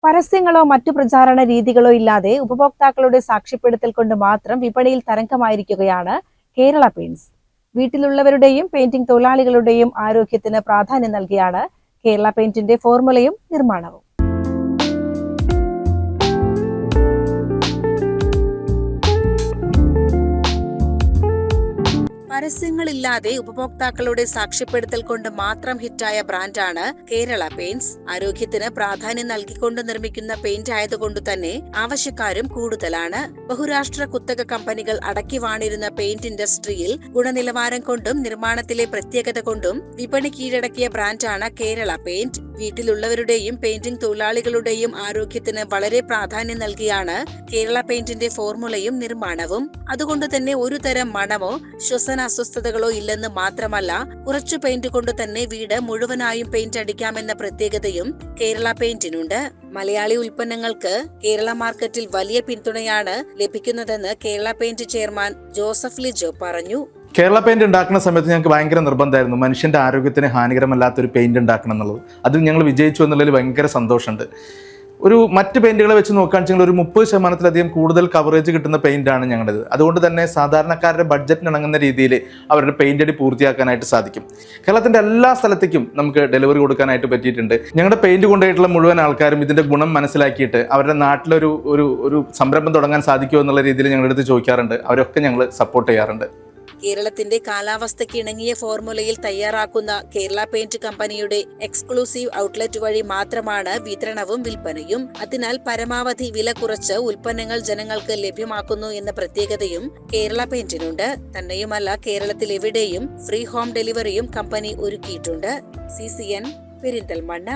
പരസ്യങ്ങളോ മറ്റു പ്രചാരണ രീതികളോ ഇല്ലാതെ ഉപഭോക്താക്കളുടെ സാക്ഷ്യപ്പെടുത്തൽ കൊണ്ട് മാത്രം വിപണിയിൽ തരംഗമായിരിക്കുകയാണ് കേരള പെയിന്റ്സ്. വീട്ടിലുള്ളവരുടെയും പെയിന്റിംഗ് തൊഴിലാളികളുടെയും ആരോഗ്യത്തിന് പ്രാധാന്യം നൽകിയാണ് കേരള പെയിന്റിന്റെ ഫോർമുലയും നിർമ്മാണവും. പരസ്യങ്ങളില്ലാതെ ഉപഭോക്താക്കളുടെ സാക്ഷ്യപ്പെടുത്തൽ കൊണ്ട് മാത്രം ഹിറ്റായ ബ്രാൻഡാണ് കേരള പെയിന്റ്സ്. ആരോഗ്യത്തിന് പ്രാധാന്യം നൽകിക്കൊണ്ട് നിർമ്മിക്കുന്ന പെയിന്റ് ആയതുകൊണ്ട് തന്നെ ആവശ്യക്കാരും കൂടുതലാണ്. ബഹുരാഷ്ട്ര കുത്തക കമ്പനികൾ അടക്കി വാണിരുന്ന പെയിന്റ് ഇൻഡസ്ട്രിയിൽ ഗുണനിലവാരം കൊണ്ടും നിർമ്മാണത്തിലെ പ്രത്യേകത കൊണ്ടും വിപണി കീഴടക്കിയ ബ്രാൻഡാണ് കേരള പെയിന്റ്. വീട്ടിലുള്ളവരുടെയും പെയിന്റിംഗ് തൊഴിലാളികളുടെയും ആരോഗ്യത്തിന് വളരെ പ്രാധാന്യം നൽകിയാണ് കേരള പെയിന്റിന്റെ ഫോർമുലയും നിർമ്മാണവും. അതുകൊണ്ട് തന്നെ ഒരു തരം മണമോ ശ്വസന അസ്വസ്ഥതകളോ ഇല്ലെന്ന് മാത്രമല്ല, കുറച്ചു പെയിന്റ് കൊണ്ട് തന്നെ വീട് മുഴുവനായും പെയിന്റ് അടിക്കാമെന്ന പ്രത്യേകതയും കേരള പെയിന്റിനുണ്ട്. മലയാളി ഉൽപ്പന്നങ്ങൾക്ക് കേരള മാർക്കറ്റിൽ വലിയ പിന്തുണയാണ് ലഭിക്കുന്നതെന്ന് Kerala paint chairman Joseph Lijo പറഞ്ഞു. കേരള പെയിന്റ് ഉണ്ടാക്കുന്ന സമയത്ത് ഞങ്ങൾക്ക് ഭയങ്കര നിർബന്ധമായിരുന്നു മനുഷ്യന്റെ ആരോഗ്യത്തിന് ഹാനികരമല്ലാത്തൊരു പെയിന്റ് ഉണ്ടാക്കണം എന്നുള്ളത്. അതിൽ ഞങ്ങൾ വിജയിച്ചു എന്നുള്ളതിൽ ഭയങ്കര സന്തോഷമുണ്ട്. മറ്റ് പെയിന്റുകളെ വെച്ച് നോക്കുകയാണെന്ന് വെച്ചാൽ 30% കൂടുതൽ കവറേജ് കിട്ടുന്ന പെയിന്റാണ് ഞങ്ങളുടേത്. അതുകൊണ്ട് തന്നെ സാധാരണക്കാരുടെ ബഡ്ജറ്റിന് ഇണങ്ങുന്ന രീതിയിൽ അവരുടെ പെയിന്റ് അടി പൂർത്തിയാക്കാനായിട്ട് സാധിക്കും. കേരളത്തിന്റെ എല്ലാ സ്ഥലത്തേക്കും നമുക്ക് ഡെലിവറി കൊടുക്കാനായിട്ട് പറ്റിയിട്ടുണ്ട്. ഞങ്ങളുടെ പെയിന്റ് കൊണ്ടുപോയിട്ടുള്ള മുഴുവൻ ആൾക്കാരും ഇതിന്റെ ഗുണം മനസ്സിലാക്കിയിട്ട് അവരുടെ നാട്ടിലൊരു ഒരു സംരംഭം തുടങ്ങാൻ സാധിക്കുമോ എന്നുള്ള രീതിയിൽ ഞങ്ങളുടെ അടുത്ത് ചോദിക്കാറുണ്ട്. അവരൊക്കെ ഞങ്ങൾ സപ്പോർട്ട് ചെയ്യാറുണ്ട്. കേരളത്തിന്റെ കാലാവസ്ഥയ്ക്ക് ഇണങ്ങിയ ഫോർമുലയിൽ തയ്യാറാക്കുന്ന കേരള പെയിന്റ് കമ്പനിയുടെ എക്സ്ക്ലൂസീവ് ഔട്ട്ലെറ്റ് വഴി മാത്രമാണ് വിതരണവും വിൽപ്പനയും. അതിനാൽ പരമാവധി വില കുറച്ച് ഉൽപ്പന്നങ്ങൾ ജനങ്ങൾക്ക് ലഭ്യമാക്കുന്നു എന്ന പ്രത്യേകതയും കേരള പെയിന്റിനുണ്ട്. തന്നെയുമല്ല, കേരളത്തിൽ എവിടെയും ഫ്രീ ഹോം ഡെലിവറിയും കമ്പനി ഒരുക്കിയിട്ടുണ്ട്. CCN പെരിന്തൽമണ്ണ.